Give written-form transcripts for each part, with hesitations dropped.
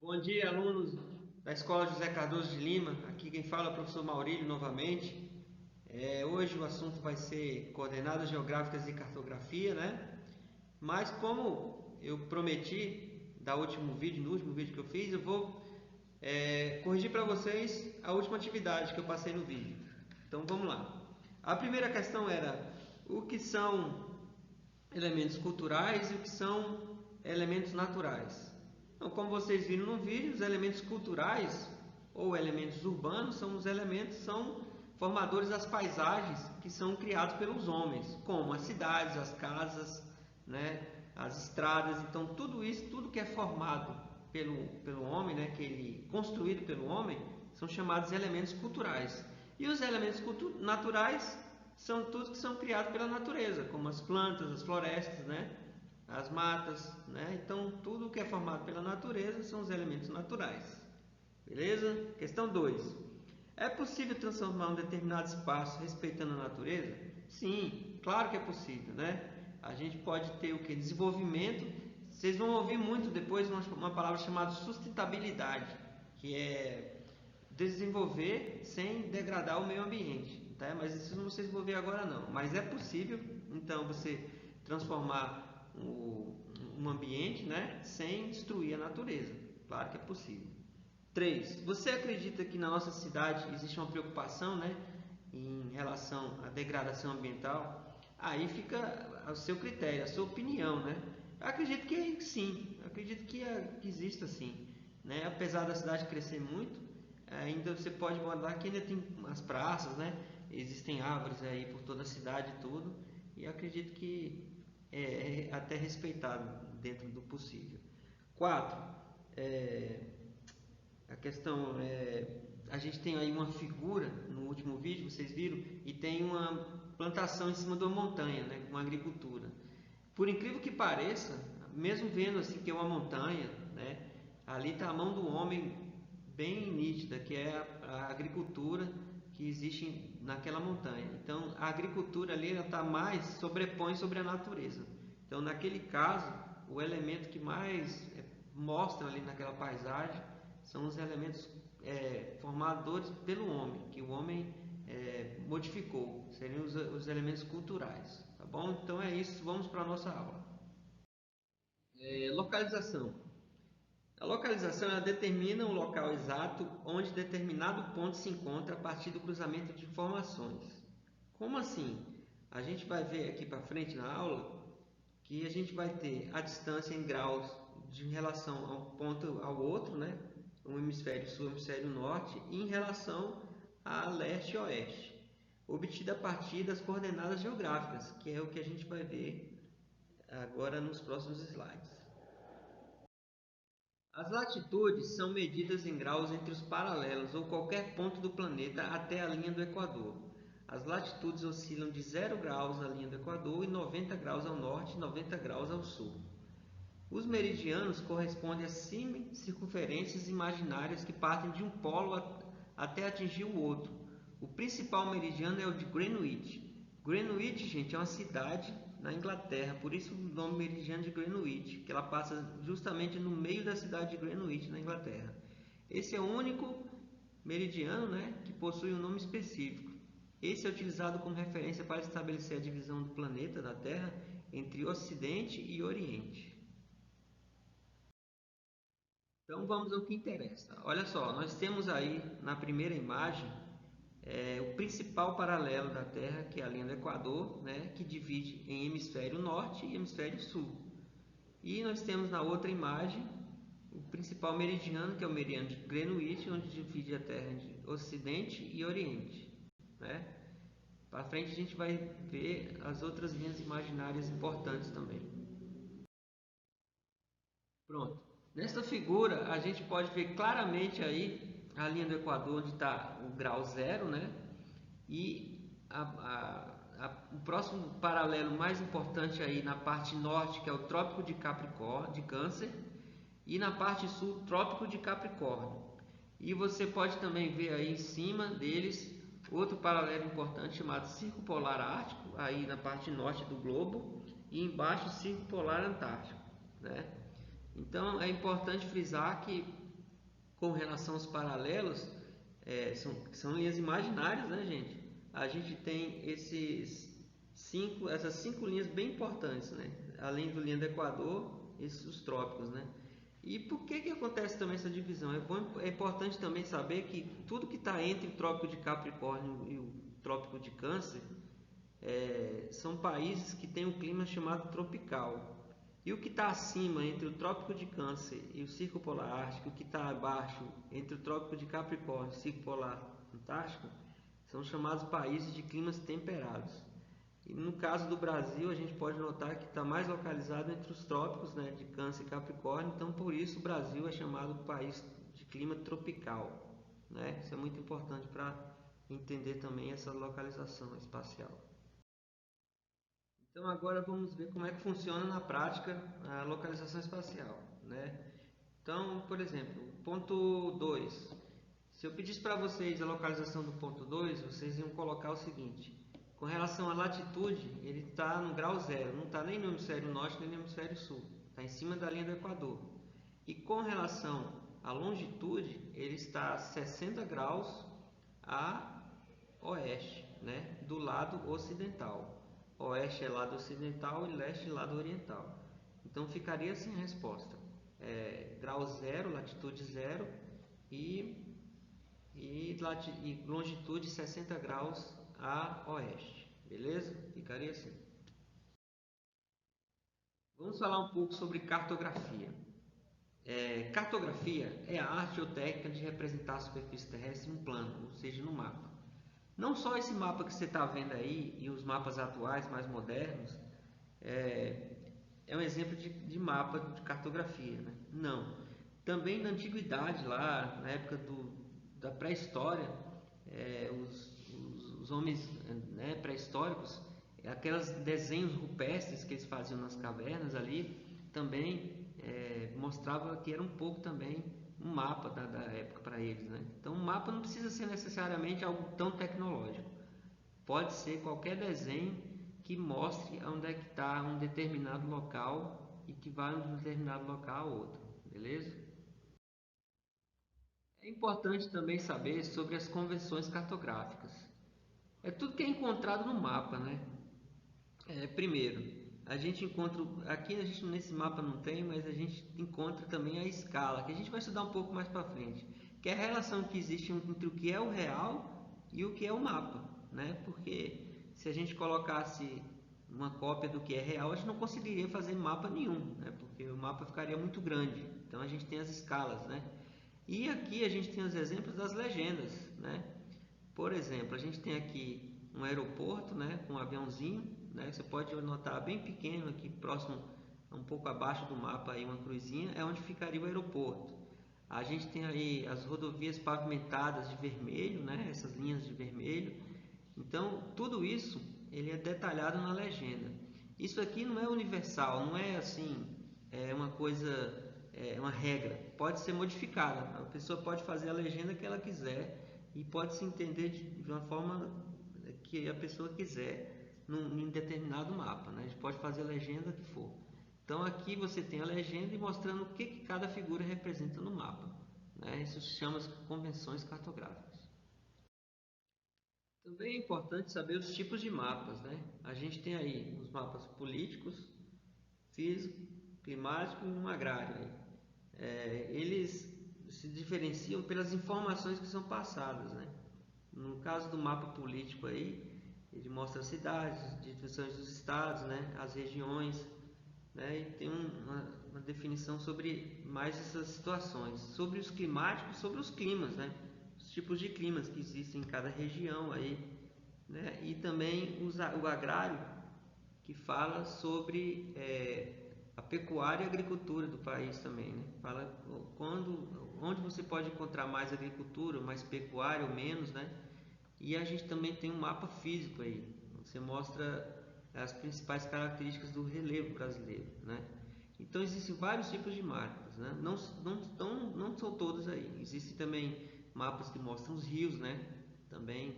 Bom dia, alunos da Escola José Cardoso de Lima. Aqui quem fala é o professor Maurílio novamente. Hoje o assunto vai ser coordenadas geográficas e cartografia, né? Mas como eu prometi no último vídeo que eu fiz, eu vou corrigir para vocês a última atividade que eu passei no vídeo. Então vamos lá. A primeira questão era o que são elementos culturais e o que são elementos naturais. Então, como vocês viram no vídeo, os elementos culturais ou elementos urbanos são os elementos são formadores das paisagens que são criados pelos homens, como as cidades, as casas, né, as estradas. Então, tudo isso, tudo que é formado pelo homem, né, que ele construído pelo homem, são chamados elementos culturais. E os elementos naturais são tudo que são criados pela natureza, como as plantas, as florestas, né? As matas, né? Então, tudo que é formado pela natureza são os elementos naturais. Beleza? Questão 2. É possível transformar um determinado espaço respeitando a natureza? Sim, claro que é possível, né? A gente pode ter o que? Desenvolvimento. Vocês vão ouvir muito depois uma palavra chamada sustentabilidade, que é desenvolver sem degradar o meio ambiente, tá? Mas isso não vocês vão ver agora não. Mas é possível, então, você transformar um ambiente, né, sem destruir a natureza. Claro que é possível. 3. Você acredita que na nossa cidade existe uma preocupação, né, em relação à degradação ambiental? Aí fica ao seu critério, a sua opinião, né? Eu acredito que sim, eu acredito que exista sim, né? Apesar da cidade crescer muito, ainda você pode guardar que ainda tem as praças, né? Existem árvores aí por toda a cidade e tudo, e acredito que é até respeitado dentro do possível. 4. A questão é, a gente tem aí uma figura no último vídeo, vocês viram, e tem uma plantação em cima de uma montanha, né, uma agricultura. Por incrível que pareça, mesmo vendo assim que é uma montanha, né, ali está a mão do homem bem nítida, que é a agricultura que existe naquela montanha. Então, a agricultura ali está mais sobrepõe sobre a natureza. Então, naquele caso, o elemento que mais mostra ali naquela paisagem são os elementos formadores pelo homem, que o homem modificou, seriam os elementos culturais, tá bom? Então é isso, vamos para a nossa aula. Localização. A localização ela determina o local exato onde determinado ponto se encontra a partir do cruzamento de informações. Como assim? A gente vai ver aqui para frente na aula que a gente vai ter a distância em graus de relação a um ponto ao outro, né? O hemisfério sul, o hemisfério norte, em relação a leste e oeste, obtida a partir das coordenadas geográficas, que é o que a gente vai ver agora nos próximos slides. As latitudes são medidas em graus entre os paralelos ou qualquer ponto do planeta até a linha do Equador. As latitudes oscilam de 0 graus na linha do Equador e 90 graus ao norte e 90 graus ao sul. Os meridianos correspondem a circunferências imaginárias que partem de um polo até atingir o outro. O principal meridiano é o de Greenwich. Greenwich, gente, é uma cidade na Inglaterra, por isso o nome meridiano de Greenwich, que ela passa justamente no meio da cidade de Greenwich, na Inglaterra. Esse é o único meridiano, né, que possui um nome específico. Esse é utilizado como referência para estabelecer a divisão do planeta, da Terra, entre Ocidente e Oriente. Então vamos ao que interessa. Olha só, nós temos aí na primeira imagem o principal paralelo da Terra, que é a linha do Equador, né, que divide em hemisfério norte e hemisfério sul. E nós temos na outra imagem o principal meridiano, que é o meridiano de Greenwich, onde divide a Terra entre Ocidente e Oriente, né? Para frente a gente vai ver as outras linhas imaginárias importantes também. Pronto. Nessa figura a gente pode ver claramente aí a linha do Equador onde está o grau zero, né? E o próximo paralelo mais importante aí na parte norte, que é o Trópico de Capricórnio, de Câncer, e na parte sul, Trópico de Capricórnio. E você pode também ver aí em cima deles outro paralelo importante chamado Círculo Polar Ártico, aí na parte norte do globo, e embaixo Círculo Polar Antártico, né? Então é importante frisar que Com relação aos paralelos, são linhas imaginárias, né, gente? A gente tem essas cinco linhas bem importantes, né? Além do linha do Equador, os trópicos, né? E por que acontece também essa divisão? É importante também saber que tudo que está entre o Trópico de Capricórnio e o Trópico de Câncer são países que têm um clima chamado tropical. E o que está acima entre o Trópico de Câncer e o Círculo Polar Ártico, o que está abaixo entre o Trópico de Capricórnio e o Círculo Polar Antártico, são chamados países de climas temperados. E no caso do Brasil, a gente pode notar que está mais localizado entre os trópicos, né, de Câncer e Capricórnio, então por isso o Brasil é chamado país de clima tropical, né? Isso é muito importante para entender também essa localização espacial. Então agora vamos ver como é que funciona na prática a localização espacial, né? Então, por exemplo, ponto 2. Se eu pedisse para vocês a localização do ponto 2, vocês iam colocar o seguinte: com relação à latitude, ele está no grau zero, não está nem no hemisfério norte nem no hemisfério sul, está em cima da linha do Equador. E com relação à longitude, ele está a 60 graus a oeste, né, do lado ocidental. Oeste é lado ocidental e leste lado oriental. Então ficaria assim a resposta: grau zero, latitude zero e longitude 60 graus a oeste. Beleza? Ficaria assim. Vamos falar um pouco sobre cartografia. Cartografia é a arte ou técnica de representar a superfície terrestre em um plano, ou seja, no mapa. Não só esse mapa que você está vendo aí e os mapas atuais mais modernos é um exemplo de mapa de cartografia, né? Não. Também na antiguidade, lá na época da pré-história, os homens, né, pré-históricos, aqueles desenhos rupestres que eles faziam nas cavernas ali, também mostrava que era um pouco também um mapa da época para eles, né? Então, um mapa não precisa ser necessariamente algo tão tecnológico. Pode ser qualquer desenho que mostre onde é que está um determinado local e que vai de um determinado local a outro, beleza? É importante também saber sobre as convenções cartográficas. É tudo que é encontrado no mapa, né? Primeiro, a gente encontra, aqui a gente nesse mapa não tem, mas a gente encontra também a escala, que a gente vai estudar um pouco mais para frente, que é a relação que existe entre o que é o real e o que é o mapa, né? Porque se a gente colocasse uma cópia do que é real, a gente não conseguiria fazer mapa nenhum, né? Porque o mapa ficaria muito grande. Então a gente tem as escalas, né? E aqui a gente tem os exemplos das legendas, né? Por exemplo, a gente tem aqui um aeroporto, né, com um aviãozinho, né? Você pode notar bem pequeno aqui, próximo, um pouco abaixo do mapa, aí uma cruzinha, é onde ficaria o aeroporto. A gente tem aí as rodovias pavimentadas de vermelho, né? Essas linhas de vermelho. Então, tudo isso ele é detalhado na legenda. Isso aqui não é universal, não é assim, uma coisa, uma regra. Pode ser modificada. A pessoa pode fazer a legenda que ela quiser e pode se entender de uma forma que a pessoa quiser em determinado mapa, né? A gente pode fazer a legenda que for. Então aqui você tem a legenda e mostrando o que cada figura representa no mapa, né? Isso se chama convenções cartográficas. Também é importante saber os tipos de mapas, né? A gente tem aí os mapas políticos, físico, climático e um agrário. Eles se diferenciam pelas informações que são passadas, né? No caso do mapa político aí, ele mostra as cidades, distribuições dos estados, né? As regiões, né? E tem uma definição sobre mais essas situações. Sobre os climáticos, sobre os climas, né? Os tipos de climas que existem em cada região aí, né? E também o agrário, que fala sobre a pecuária e a agricultura do país também, né? Fala onde você pode encontrar mais agricultura, mais pecuária ou menos, né? E a gente também tem um mapa físico aí. Você mostra as principais características do relevo brasileiro, né? Então existem vários tipos de mapas, né? Não são todos aí. Existem também mapas que mostram os rios, né? Também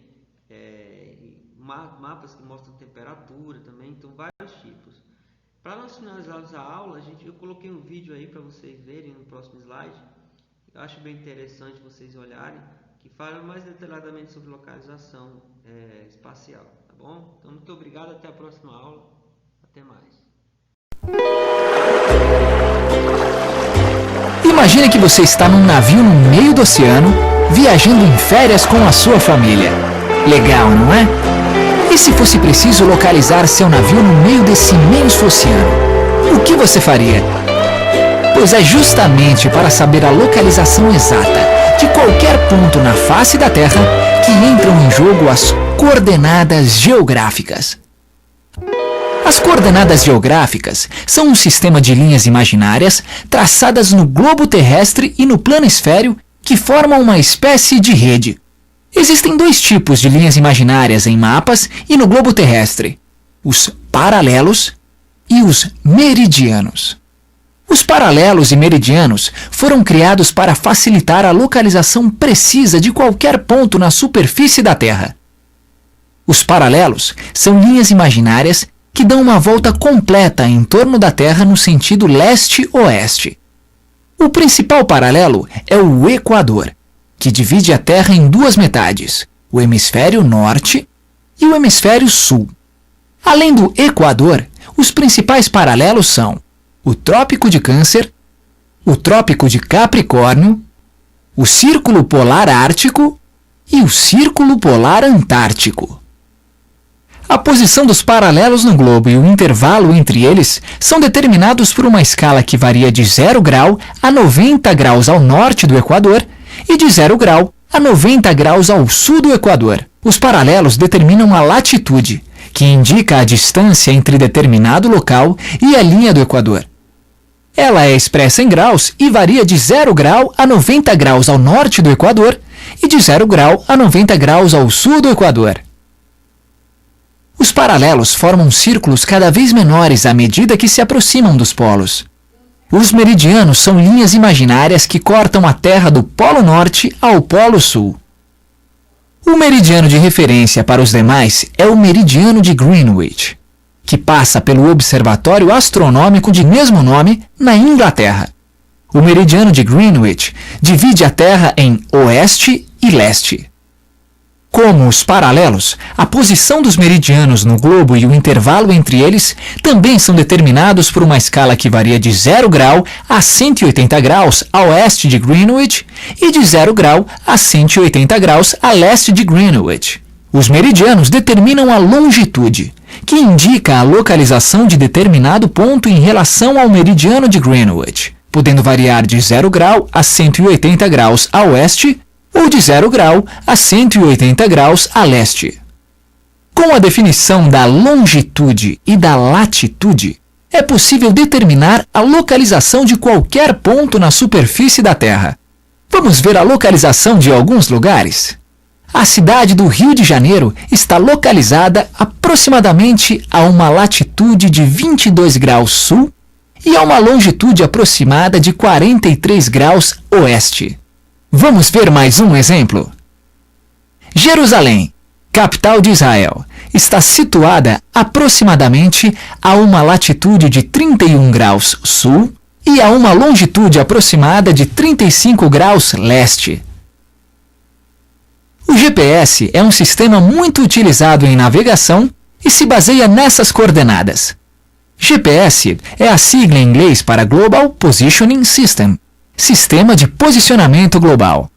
mapas que mostram temperatura também. Então vários tipos. Para nós finalizarmos a aula, eu coloquei um vídeo aí para vocês verem no próximo slide. Eu acho bem interessante vocês olharem, que fala mais detalhadamente sobre localização espacial, tá bom? Então, muito obrigado, até a próxima aula, até mais. Imagine que você está num navio no meio do oceano, viajando em férias com a sua família. Legal, não é? E se fosse preciso localizar seu navio no meio desse imenso oceano? O que você faria? Pois é justamente para saber a localização exata de qualquer ponto na face da Terra que entram em jogo as coordenadas geográficas. As coordenadas geográficas são um sistema de linhas imaginárias traçadas no globo terrestre e no planisfério que formam uma espécie de rede. Existem dois tipos de linhas imaginárias em mapas e no globo terrestre: os paralelos e os meridianos. Os paralelos e meridianos foram criados para facilitar a localização precisa de qualquer ponto na superfície da Terra. Os paralelos são linhas imaginárias que dão uma volta completa em torno da Terra no sentido leste-oeste. O principal paralelo é o Equador, que divide a Terra em duas metades, o hemisfério norte e o hemisfério sul. Além do Equador, os principais paralelos são o Trópico de Câncer, o Trópico de Capricórnio, o Círculo Polar Ártico e o Círculo Polar Antártico. A posição dos paralelos no globo e o intervalo entre eles são determinados por uma escala que varia de 0 grau a 90 graus ao norte do Equador e de 0 grau a 90 graus ao sul do Equador. Os paralelos determinam a latitude, que indica a distância entre determinado local e a linha do Equador. Ela é expressa em graus e varia de 0 grau a 90 graus ao norte do Equador e de 0 grau a 90 graus ao sul do Equador. Os paralelos formam círculos cada vez menores à medida que se aproximam dos polos. Os meridianos são linhas imaginárias que cortam a Terra do Polo Norte ao Polo Sul. O meridiano de referência para os demais é o meridiano de Greenwich, que passa pelo Observatório Astronômico de mesmo nome na Inglaterra. O meridiano de Greenwich divide a Terra em oeste e leste. Como os paralelos, a posição dos meridianos no globo e o intervalo entre eles também são determinados por uma escala que varia de 0 grau a 180 graus a oeste de Greenwich e de 0 grau a 180 graus a leste de Greenwich. Os meridianos determinam a longitude, que indica a localização de determinado ponto em relação ao meridiano de Greenwich, podendo variar de 0 grau a 180 graus a oeste ou de 0 grau a 180 graus a leste. Com a definição da longitude e da latitude, é possível determinar a localização de qualquer ponto na superfície da Terra. Vamos ver a localização de alguns lugares? A cidade do Rio de Janeiro está localizada aproximadamente a uma latitude de 22 graus sul e a uma longitude aproximada de 43 graus oeste. Vamos ver mais um exemplo? Jerusalém, capital de Israel, está situada aproximadamente a uma latitude de 31 graus sul e a uma longitude aproximada de 35 graus leste. O GPS é um sistema muito utilizado em navegação e se baseia nessas coordenadas. GPS é a sigla em inglês para Global Positioning System, Sistema de Posicionamento Global.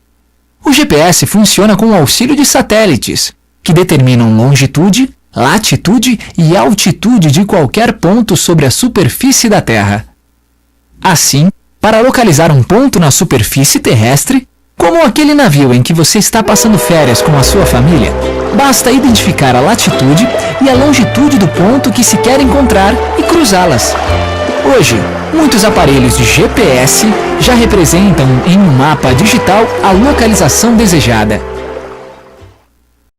O GPS funciona com o auxílio de satélites, que determinam longitude, latitude e altitude de qualquer ponto sobre a superfície da Terra. Assim, para localizar um ponto na superfície terrestre, como aquele navio em que você está passando férias com a sua família, basta identificar a latitude e a longitude do ponto que se quer encontrar e cruzá-las. Hoje, muitos aparelhos de GPS já representam em um mapa digital a localização desejada.